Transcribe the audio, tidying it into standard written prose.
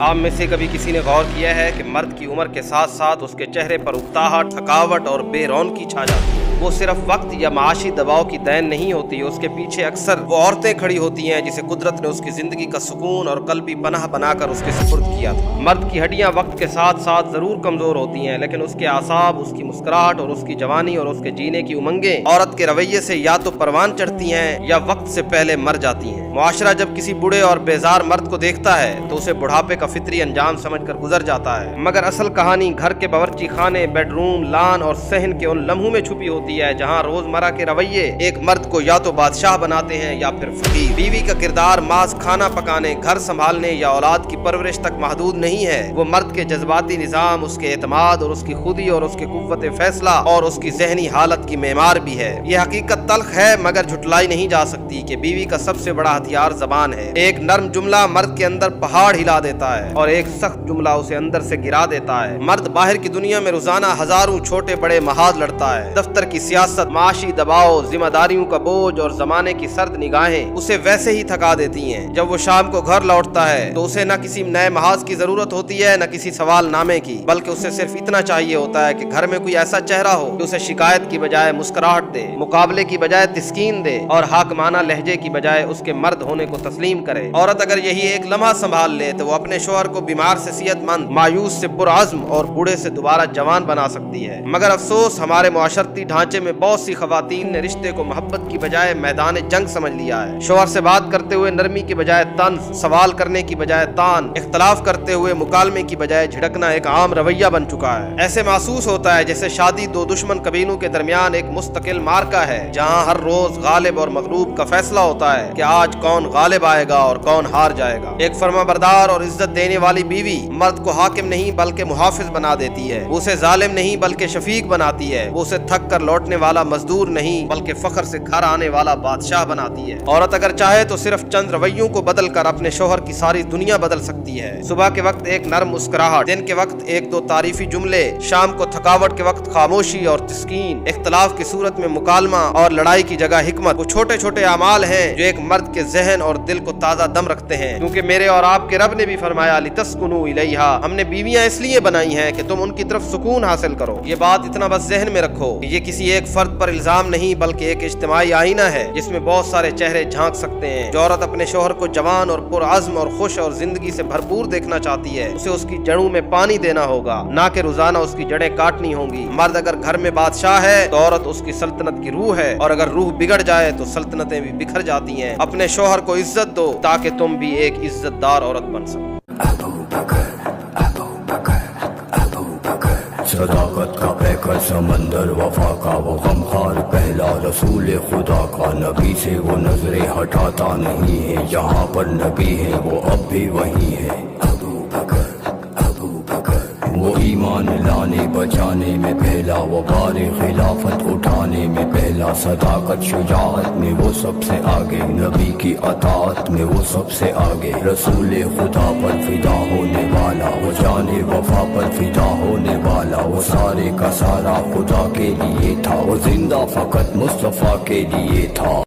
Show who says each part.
Speaker 1: آپ میں سے کبھی کسی نے غور کیا ہے کہ مرد کی عمر کے ساتھ ساتھ اس کے چہرے پر اکتاہٹ، تھکاوٹ اور بے رونقی چھا جاتی ہے؟ وہ صرف وقت یا معاشی دباؤ کی دین نہیں ہوتی، اس کے پیچھے اکثر وہ عورتیں کھڑی ہوتی ہیں جسے قدرت نے اس کی زندگی کا سکون اور قلبی پناہ بنا کر اس کے سپرد کیا تھا۔ مرد کی ہڈیاں وقت کے ساتھ ساتھ ضرور کمزور ہوتی ہیں، لیکن اس کے اعصاب، اس کی مسکراہٹ اور اس کی جوانی اور اس کے جینے کی امنگیں عورت کے رویے سے یا تو پروان چڑھتی ہیں یا وقت سے پہلے مر جاتی ہیں۔ معاشرہ جب کسی بوڑھے اور بیزار مرد کو دیکھتا ہے تو اسے بڑھاپے کا فطری انجام سمجھ کر گزر جاتا ہے، مگر اصل کہانی گھر کے باورچی خانے، بیڈ روم، لان اور صحن کے ان لمحوں میں چھپی ہوتی ہے جہاں روزمرہ کے رویے ایک مرد کو یا تو بادشاہ بناتے ہیں یا پھر فقیر۔ بیوی کا کردار محض کھانا پکانے، گھر سنبھالنے یا اولاد کی پرورش تک محدود نہیں ہے، وہ مرد کے جذباتی نظام، اس کے اعتماد اور اس کی خودی اور اس کی قوت فیصلہ اور اس کی ذہنی حالت کی معمار بھی ہے۔ یہ حقیقت تلخ ہے مگر جھٹلائی نہیں جا سکتی کہ بیوی کا سب سے بڑا ہتھیار زبان ہے۔ ایک نرم جملہ مرد کے اندر پہاڑ ہلا دیتا ہے اور ایک سخت جملہ اسے اندر سے گرا دیتا ہے۔ مرد باہر کی دنیا میں روزانہ ہزاروں چھوٹے بڑے محاذ لڑتا ہے۔ دفتر کی سیاست، معاشی دباؤ، ذمہ داریوں کا بوجھ اور زمانے کی سرد نگاہیں اسے ویسے ہی تھکا دیتی ہیں۔ جب وہ شام کو گھر لوٹتا ہے تو اسے نہ کسی نئے محاذ کی ضرورت ہوتی ہے، نہ کسی سوال نامے کی، بلکہ اسے صرف اتنا چاہیے ہوتا ہے کہ گھر میں کوئی ایسا چہرہ ہو کہ اسے شکایت کی بجائے مسکراہٹ دے، مقابلے کی بجائے تسکین دے اور حاکمانہ لہجے کی بجائے اس کے مرد ہونے کو تسلیم کرے۔ عورت اگر یہی ایک لمحہ سنبھال لے تو وہ اپنے شوہر کو بیمار سے صحت مند، مایوس سے پرعزم اور بوڑھے سے دوبارہ جوان بنا سکتی ہے۔ مگر افسوس ہمارے معاشرتی ڈھانچے میں بہت سی خواتین نے رشتے کو محبت کی بجائے میدان جنگ سمجھ لیا ہے۔ شوہر سے بات کرتے ہوئے نرمی کی بجائے طنز، سوال کرنے کی بجائے تان، اختلاف کرتے ہوئے مکالمے کی بجائے جھڑکنا ایک عام رویہ بن چکا ہے۔ ایسے محسوس ہوتا ہے جیسے شادی دو دشمن قبیلوں کے درمیان ایک مستقل مارکا ہے جہاں ہر روز غالب اور مغلوب کا فیصلہ ہوتا ہے کہ آج کون غالب آئے گا اور کون ہار جائے گا۔ ایک فرما بردار اور عزت دینے والی بیوی مرد کو حاکم نہیں بلکہ محافظ بنا دیتی ہے، وہ اسے ظالم نہیں بلکہ شفیق بناتی ہے، وہ اسے تھک کر لوٹنے والا مزدور نہیں بلکہ فخر سے گھر آنے والا بادشاہ بناتی ہے۔ عورت اگر چاہے تو صرف چند رویوں کو بدل کر اپنے شوہر کی ساری دنیا بدل سکتی ہے۔ صبح کے وقت ایک نرم مسکراہٹ، دن کے وقت ایک دو تعریفی جملے، شام کو تھکاوٹ کے وقت خاموشی اور تسکین، اختلاف کی صورت میں مکالمہ اور لڑائی کی جگہ حکمت۔ وہ چھوٹے چھوٹے اعمال ہیں جو ایک مرد کے ذہن اور دل کو تازہ دم رکھتے ہیں، کیونکہ میرے اور آپ کے رب نے بھی فرمایا لِتَسْكُنُوا إِلَيْهَا، ہم نے بیویاں اس لیے بنائی ہیں کہ تم ان کی طرف سکون حاصل کرو۔ یہ بات اتنا بس ذہن میں رکھو کہ یہ کسی ایک فرد پر الزام نہیں بلکہ ایک اجتماعی آئینہ ہے جس میں بہت سارے چہرے جھانک سکتے ہیں۔ جو عورت اپنے شوہر کو جوان اور پرعزم اور خوش اور زندگی سے بھرپور دیکھنا چاہتی ہے اسے اس کی جڑوں میں پانی دینا ہوگا، نہ کہ روزانہ اس کی جڑیں کاٹنی ہوں گی۔ مرد اگر گھر میں بادشاہ ہے تو عورت اس کی سلطنت کی روح ہے، اور اگر روح بگڑ جائے تو سلطنتیں بھی بکھر جاتی ہیں۔ اپنے شوہر کو عزت دو تاکہ تم بھی ایک عزت دار عورت بن سکو۔
Speaker 2: صداقت کا پیکر سمندر، وفا کا وہ غمخوار پہلا رسول خدا کا، نبی سے وہ نظریں ہٹاتا نہیں ہے، جہاں پر نبی ہے وہ اب بھی وہی ہے۔ وہ ایمان لانے بچانے میں پہلا، وہ بار خلافت اٹھانے میں پہلا، صداقت شجاعت میں وہ سب سے آگے، نبی کی اطاعت میں وہ سب سے آگے، رسول خدا پر فدا ہونے والا، وہ جان وفا پر فدا ہونے والا، وہ سارے کا سارا خدا کے لیے تھا، وہ زندہ فقط مصطفیٰ کے لیے تھا۔